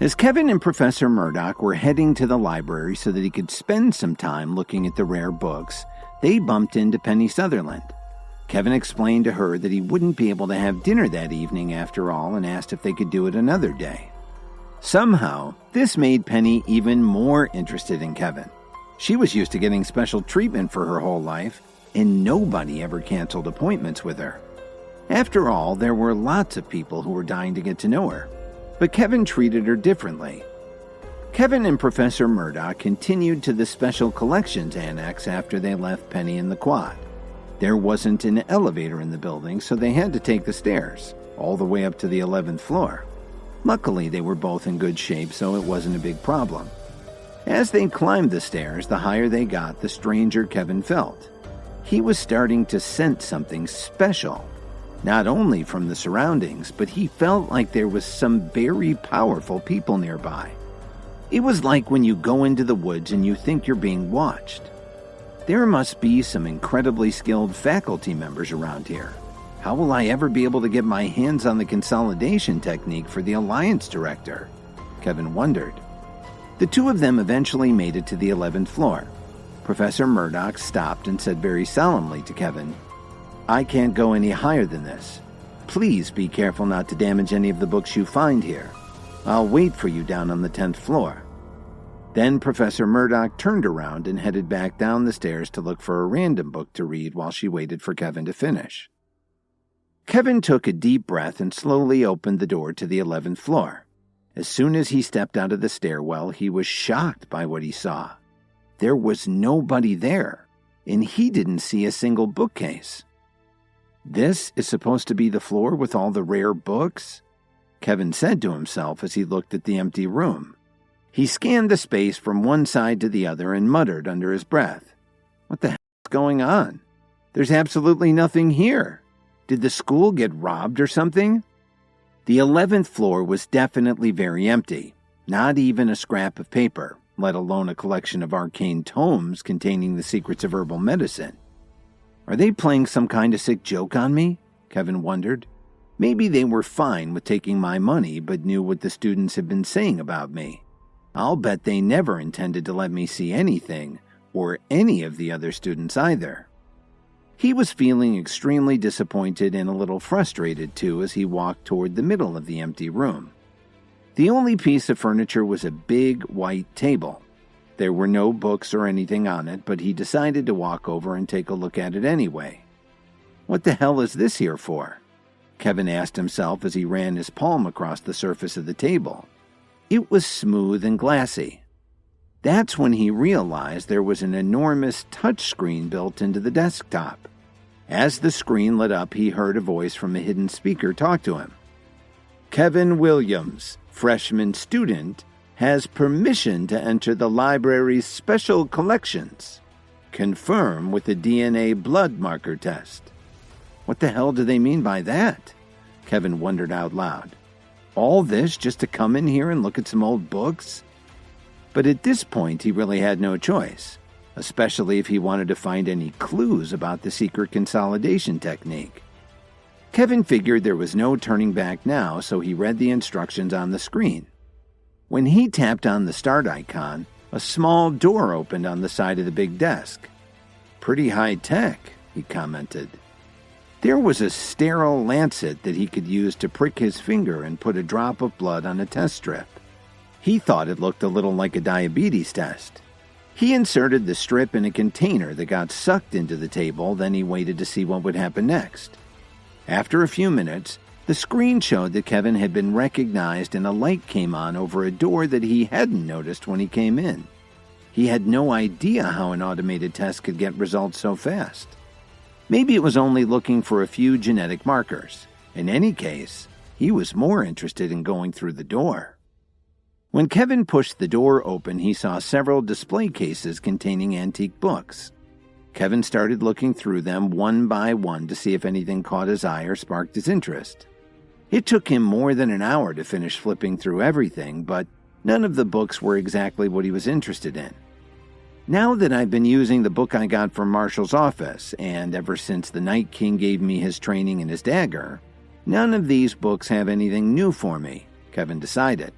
As Kevin and Professor Murdoch were heading to the library so that he could spend some time looking at the rare books, they bumped into Penny Sutherland. Kevin explained to her that he wouldn't be able to have dinner that evening after all and asked if they could do it another day. Somehow, this made Penny even more interested in Kevin. She was used to getting special treatment for her whole life, and nobody ever canceled appointments with her. After all, there were lots of people who were dying to get to know her, but Kevin treated her differently. Kevin and Professor Murdoch continued to the Special Collections Annex after they left Penny in the quad. There wasn't an elevator in the building, so they had to take the stairs, all the way up to the 11th floor. Luckily, they were both in good shape, so it wasn't a big problem. As they climbed the stairs, the higher they got, the stranger Kevin felt. He was starting to sense something special, not only from the surroundings, but he felt like there was some very powerful people nearby. It was like when you go into the woods and you think you're being watched. There must be some incredibly skilled faculty members around here. How will I ever be able to get my hands on the consolidation technique for the Alliance Director? Kevin wondered. The two of them eventually made it to the 11th floor. Professor Murdoch stopped and said very solemnly to Kevin, "I can't go any higher than this. Please be careful not to damage any of the books you find here. I'll wait for you down on the 10th floor." Then Professor Murdoch turned around and headed back down the stairs to look for a random book to read while she waited for Kevin to finish. Kevin took a deep breath and slowly opened the door to the 11th floor. As soon as he stepped out of the stairwell, he was shocked by what he saw. There was nobody there, and he didn't see a single bookcase. This is supposed to be the floor with all the rare books? Kevin said to himself as he looked at the empty room. He scanned the space from one side to the other and muttered under his breath, "What the hell is going on? There's absolutely nothing here. Did the school get robbed or something?" The 11th floor was definitely very empty. Not even a scrap of paper, let alone a collection of arcane tomes containing the secrets of herbal medicine. Are they playing some kind of sick joke on me? Kevin wondered. Maybe they were fine with taking my money, but knew what the students had been saying about me. I'll bet they never intended to let me see anything, or any of the other students either. He was feeling extremely disappointed and a little frustrated, too, as he walked toward the middle of the empty room. The only piece of furniture was a big white table. There were no books or anything on it, but he decided to walk over and take a look at it anyway. What the hell is this here for? Kevin asked himself as he ran his palm across the surface of the table. It was smooth and glassy. That's when he realized there was an enormous touchscreen built into the desktop. As the screen lit up, he heard a voice from a hidden speaker talk to him. "Kevin Williams, freshman student, has permission to enter the library's special collections. Confirm with the DNA blood marker test." What the hell do they mean by that? Kevin wondered out loud. All this just to come in here and look at some old books? But at this point, he really had no choice, especially if he wanted to find any clues about the secret consolidation technique. Kevin figured there was no turning back now, so he read the instructions on the screen. When he tapped on the start icon, a small door opened on the side of the big desk. "Pretty high-tech," he commented. There was a sterile lancet that he could use to prick his finger and put a drop of blood on a test strip. He thought it looked a little like a diabetes test. He inserted the strip in a container that got sucked into the table, then he waited to see what would happen next. After a few minutes, the screen showed that Kevin had been recognized and a light came on over a door that he hadn't noticed when he came in. He had no idea how an automated test could get results so fast. Maybe it was only looking for a few genetic markers. In any case, he was more interested in going through the door. When Kevin pushed the door open, he saw several display cases containing antique books. Kevin started looking through them one by one to see if anything caught his eye or sparked his interest. It took him more than an hour to finish flipping through everything, but none of the books were exactly what he was interested in. Now that I've been using the book I got from Marshall's office, and ever since the Night King gave me his training in his dagger, none of these books have anything new for me, Kevin decided.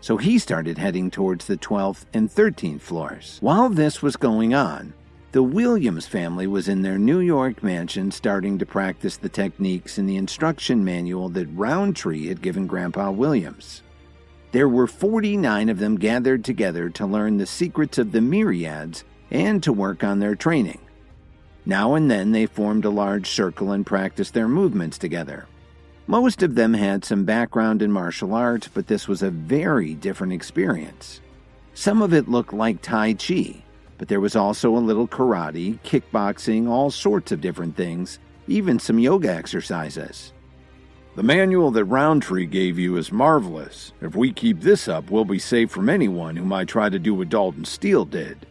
so he started heading towards the 12th and 13th floors. While this was going on, the Williams family was in their New York mansion starting to practice the techniques in the instruction manual that Roundtree had given Grandpa Williams. There were 49 of them gathered together to learn the secrets of the myriads and to work on their training. Now and then they formed a large circle and practiced their movements together. Most of them had some background in martial arts, but this was a very different experience. Some of it looked like Tai Chi, but there was also a little karate, kickboxing, all sorts of different things, even some yoga exercises. The manual that Roundtree gave you is marvelous. If we keep this up, we'll be safe from anyone who might try to do what Dalton Steele did,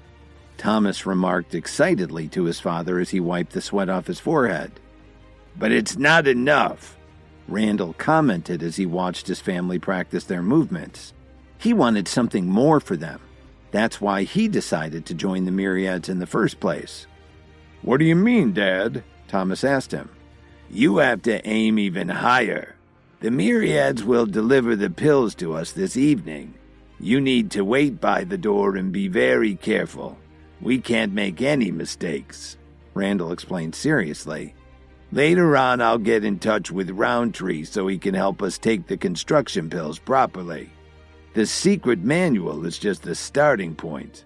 Thomas remarked excitedly to his father as he wiped the sweat off his forehead. But it's not enough, Randall commented as he watched his family practice their movements. He wanted something more for them. That's why he decided to join the myriads in the first place. What do you mean, Dad? Thomas asked him. You have to aim even higher. The myriads will deliver the pills to us this evening. You need to wait by the door and be very careful. We can't make any mistakes, Randall explained seriously. Later on, I'll get in touch with Roundtree so he can help us take the construction pills properly. The secret manual is just the starting point.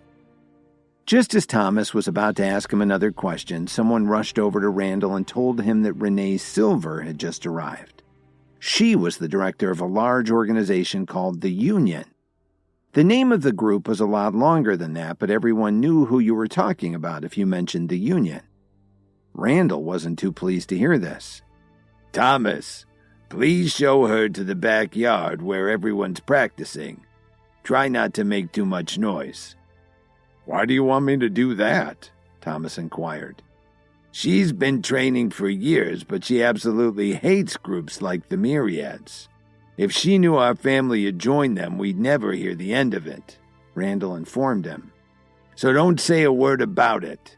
Just as Thomas was about to ask him another question, someone rushed over to Randall and told him that Renee Silver had just arrived. She was the director of a large organization called the Union. The name of the group was a lot longer than that, but everyone knew who you were talking about if you mentioned the Union. Randall wasn't too pleased to hear this. Thomas, please show her to the backyard where everyone's practicing. Try not to make too much noise. Why do you want me to do that? Thomas inquired. She's been training for years, but she absolutely hates groups like the Myriads. If she knew our family had joined them, we'd never hear the end of it, Randall informed him. So don't say a word about it.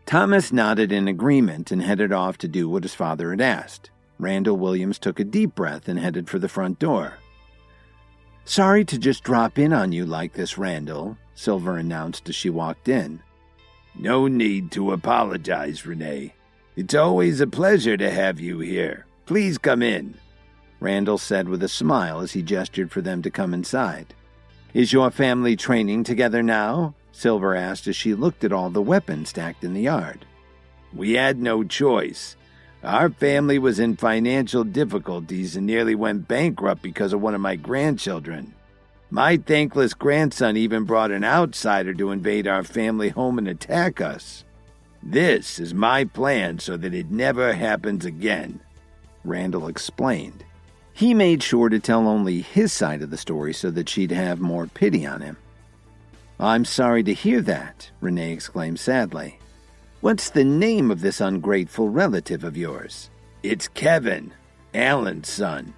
Thomas nodded in agreement and headed off to do what his father had asked. Randall Williams took a deep breath and headed for the front door. Sorry to just drop in on you like this, Randall, Silver announced as she walked in. No need to apologize, Renee. It's always a pleasure to have you here. Please come in, Randall said with a smile as he gestured for them to come inside. Is your family training together now? Silver asked as she looked at all the weapons stacked in the yard. We had no choice. Our family was in financial difficulties and nearly went bankrupt because of one of my grandchildren. My thankless grandson even brought an outsider to invade our family home and attack us. This is my plan so that it never happens again, Randall explained. He made sure to tell only his side of the story so that she'd have more pity on him. I'm sorry to hear that, Renee exclaimed sadly. What's the name of this ungrateful relative of yours? It's Kevin, Alan's son.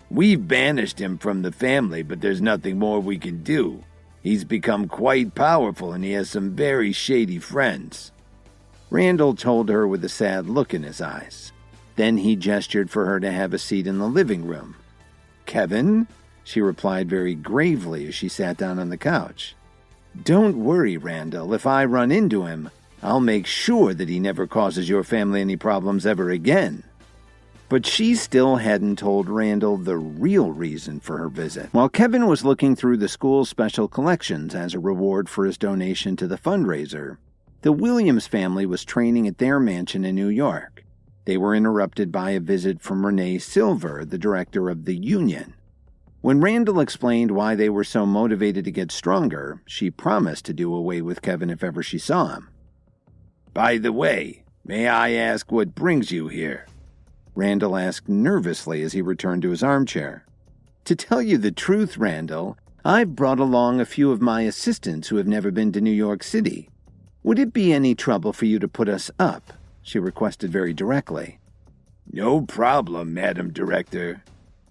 We've banished him from the family, but there's nothing more we can do. He's become quite powerful and he has some very shady friends. Randall told her with a sad look in his eyes. Then he gestured for her to have a seat in the living room. Kevin? She replied very gravely as she sat down on the couch. Don't worry, Randall. If I run into him, I'll make sure that he never causes your family any problems ever again. But she still hadn't told Randall the real reason for her visit. While Kevin was looking through the school's special collections as a reward for his donation to the fundraiser, the Williams family was training at their mansion in New York. They were interrupted by a visit from Renee Silver, the director of the Union. When Randall explained why they were so motivated to get stronger, she promised to do away with Kevin if ever she saw him. By the way, may I ask what brings you here? Randall asked nervously as he returned to his armchair. To tell you the truth, Randall, I've brought along a few of my assistants who have never been to New York City. Would it be any trouble for you to put us up? She requested very directly. No problem, Madam Director.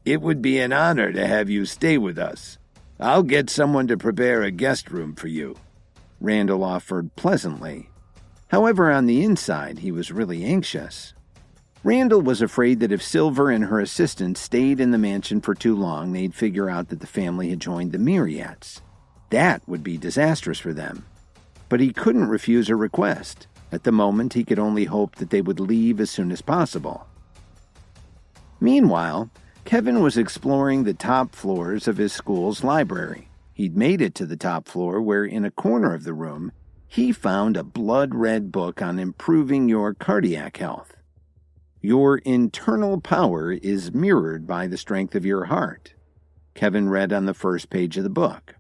It would be an honor to have you stay with us. I'll get someone to prepare a guest room for you, Randall offered pleasantly. However, on the inside, he was really anxious. Randall was afraid that if Silver and her assistant stayed in the mansion for too long, they'd figure out that the family had joined the Myriads. That would be disastrous for them. But he couldn't refuse her request. At the moment, he could only hope that they would leave as soon as possible. Meanwhile, Kevin was exploring the top floors of his school's library. He'd made it to the top floor where, in a corner of the room, he found a blood-red book on improving your cardiac health. Your internal power is mirrored by the strength of your heart, Kevin read on the first page of the book.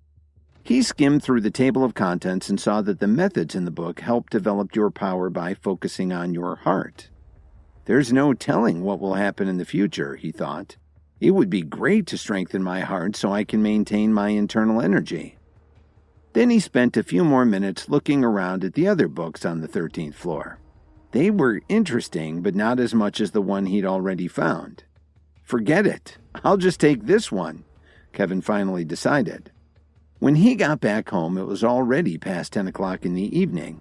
He skimmed through the table of contents and saw that the methods in the book help develop your power by focusing on your heart. There's no telling what will happen in the future, he thought. It would be great to strengthen my heart so I can maintain my internal energy. Then he spent a few more minutes looking around at the other books on the 13th floor. They were interesting, but not as much as the one he'd already found. Forget it. I'll just take this one, Kevin finally decided. When he got back home, it was already past 10 o'clock in the evening.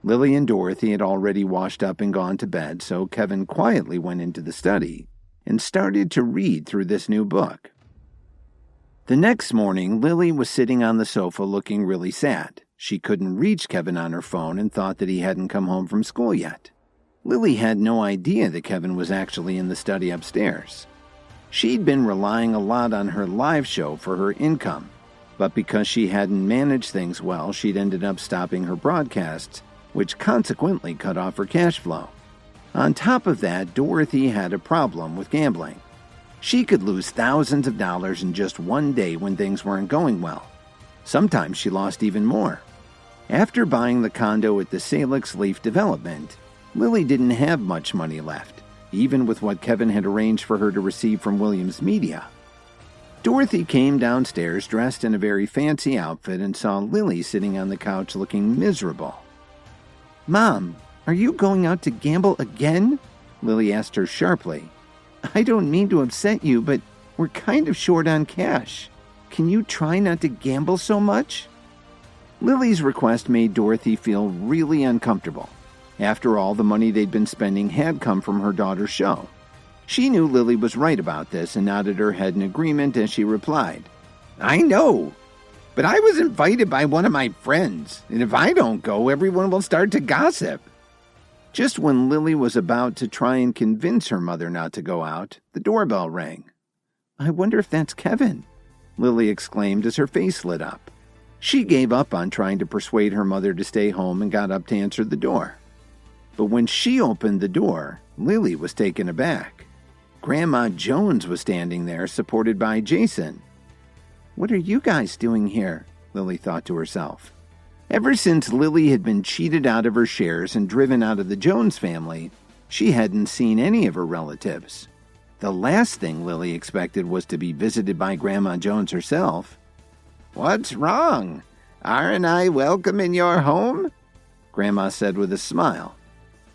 Lily and Dorothy had already washed up and gone to bed, so Kevin quietly went into the study and started to read through this new book. The next morning, Lily was sitting on the sofa looking really sad. She couldn't reach Kevin on her phone and thought that he hadn't come home from school yet. Lily had no idea that Kevin was actually in the study upstairs. She'd been relying a lot on her live show for her income, but because she hadn't managed things well, she'd ended up stopping her broadcasts, which consequently cut off her cash flow. On top of that, Dorothy had a problem with gambling. She could lose thousands of dollars in just one day when things weren't going well. Sometimes she lost even more. After buying the condo at the Salix Leaf development, Lily didn't have much money left, even with what Kevin had arranged for her to receive from Williams Media. Dorothy came downstairs dressed in a very fancy outfit and saw Lily sitting on the couch looking miserable. "Mom, are you going out to gamble again?" Lily asked her sharply. "I don't mean to upset you, but we're kind of short on cash. Can you try not to gamble so much?" Lily's request made Dorothy feel really uncomfortable. After all, the money they'd been spending had come from her daughter's show. She knew Lily was right about this and nodded her head in agreement as she replied, "I know, but I was invited by one of my friends, and if I don't go, everyone will start to gossip." Just when Lily was about to try and convince her mother not to go out, the doorbell rang. "I wonder if that's Kevin," Lily exclaimed as her face lit up. She gave up on trying to persuade her mother to stay home and got up to answer the door. But when she opened the door, Lily was taken aback. Grandma Jones was standing there, supported by Jason. "What are you guys doing here?" Lily thought to herself. Ever since Lily had been cheated out of her shares and driven out of the Jones family, she hadn't seen any of her relatives. The last thing Lily expected was to be visited by Grandma Jones herself. "What's wrong? Aren't I welcome in your home?" Grandma said with a smile.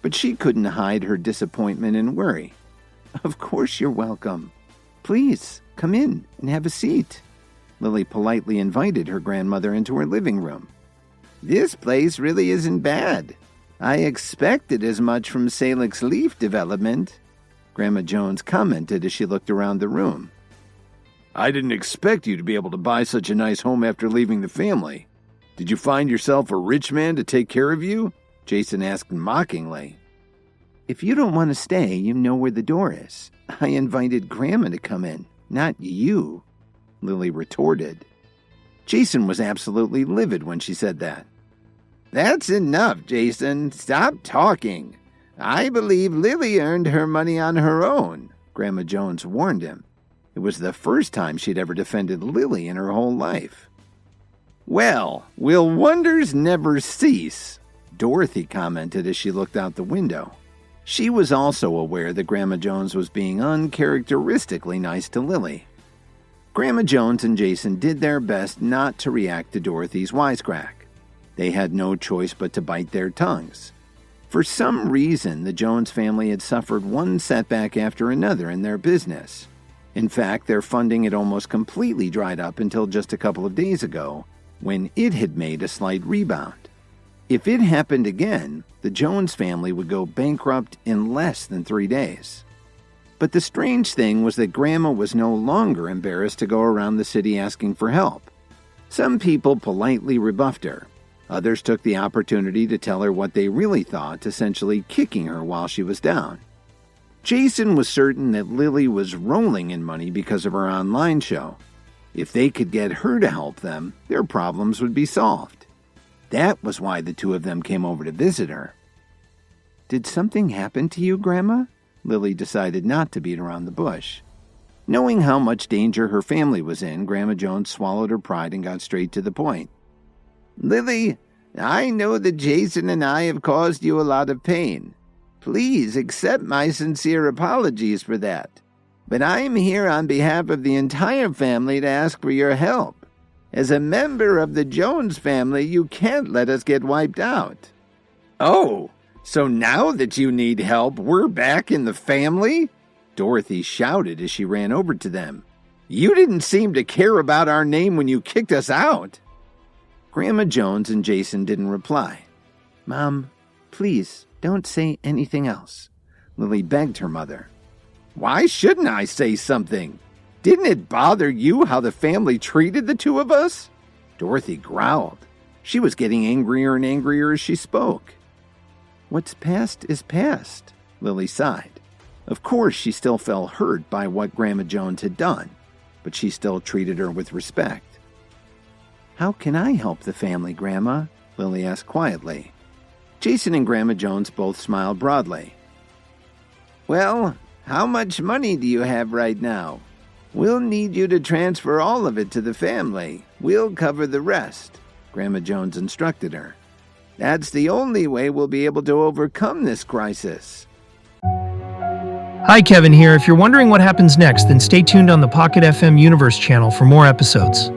But she couldn't hide her disappointment and worry. "Of course you're welcome. Please, come in and have a seat." Lily politely invited her grandmother into her living room. "This place really isn't bad. I expected as much from Salix Leaf Development," Grandma Jones commented as she looked around the room. "I didn't expect you to be able to buy such a nice home after leaving the family. Did you find yourself a rich man to take care of you?" Jason asked mockingly. "If you don't want to stay, you know where the door is. I invited Grandma to come in, not you," Lily retorted. Jason was absolutely livid when she said that. "That's enough, Jason. Stop talking. I believe Lily earned her money on her own," Grandma Jones warned him. It was the first time she'd ever defended Lily in her whole life. "Well, will wonders never cease?" Dorothy commented as she looked out the window. She was also aware that Grandma Jones was being uncharacteristically nice to Lily. Grandma Jones and Jason did their best not to react to Dorothy's wisecrack. They had no choice but to bite their tongues. For some reason, the Jones family had suffered one setback after another in their business. In fact, their funding had almost completely dried up until just a couple of days ago, when it had made a slight rebound. If it happened again, the Jones family would go bankrupt in less than 3 days. But the strange thing was that Grandma was no longer embarrassed to go around the city asking for help. Some people politely rebuffed her. Others took the opportunity to tell her what they really thought, essentially kicking her while she was down. Jason was certain that Lily was rolling in money because of her online show. If they could get her to help them, their problems would be solved. That was why the two of them came over to visit her. "Did something happen to you, Grandma?" Lily decided not to beat around the bush. Knowing how much danger her family was in, Grandma Jones swallowed her pride and got straight to the point. Lily, I know that Jason and I have caused you a lot of pain. Please accept my sincere apologies for that. But I am here on behalf of the entire family to ask for your help. As a member of the Jones family, you can't let us get wiped out." "Oh, so now that you need help, we're back in the family?" Dorothy shouted as she ran over to them. "You didn't seem to care about our name when you kicked us out." Grandma Jones and Jason didn't reply. "Mom, please don't say anything else," Lily begged her mother. "Why shouldn't I say something? Didn't it bother you how the family treated the two of us?" Dorothy growled. She was getting angrier and angrier as she spoke. "What's past is past," Lily sighed. Of course, she still felt hurt by what Grandma Jones had done, but she still treated her with respect. "How can I help the family, Grandma?" Lily asked quietly. Jason and Grandma Jones both smiled broadly. "Well, how much money do you have right now? We'll need you to transfer all of it to the family. We'll cover the rest," Grandma Jones instructed her. "That's the only way we'll be able to overcome this crisis." Hi, Kevin here. If you're wondering what happens next, then stay tuned on the Pocket FM Universe channel for more episodes.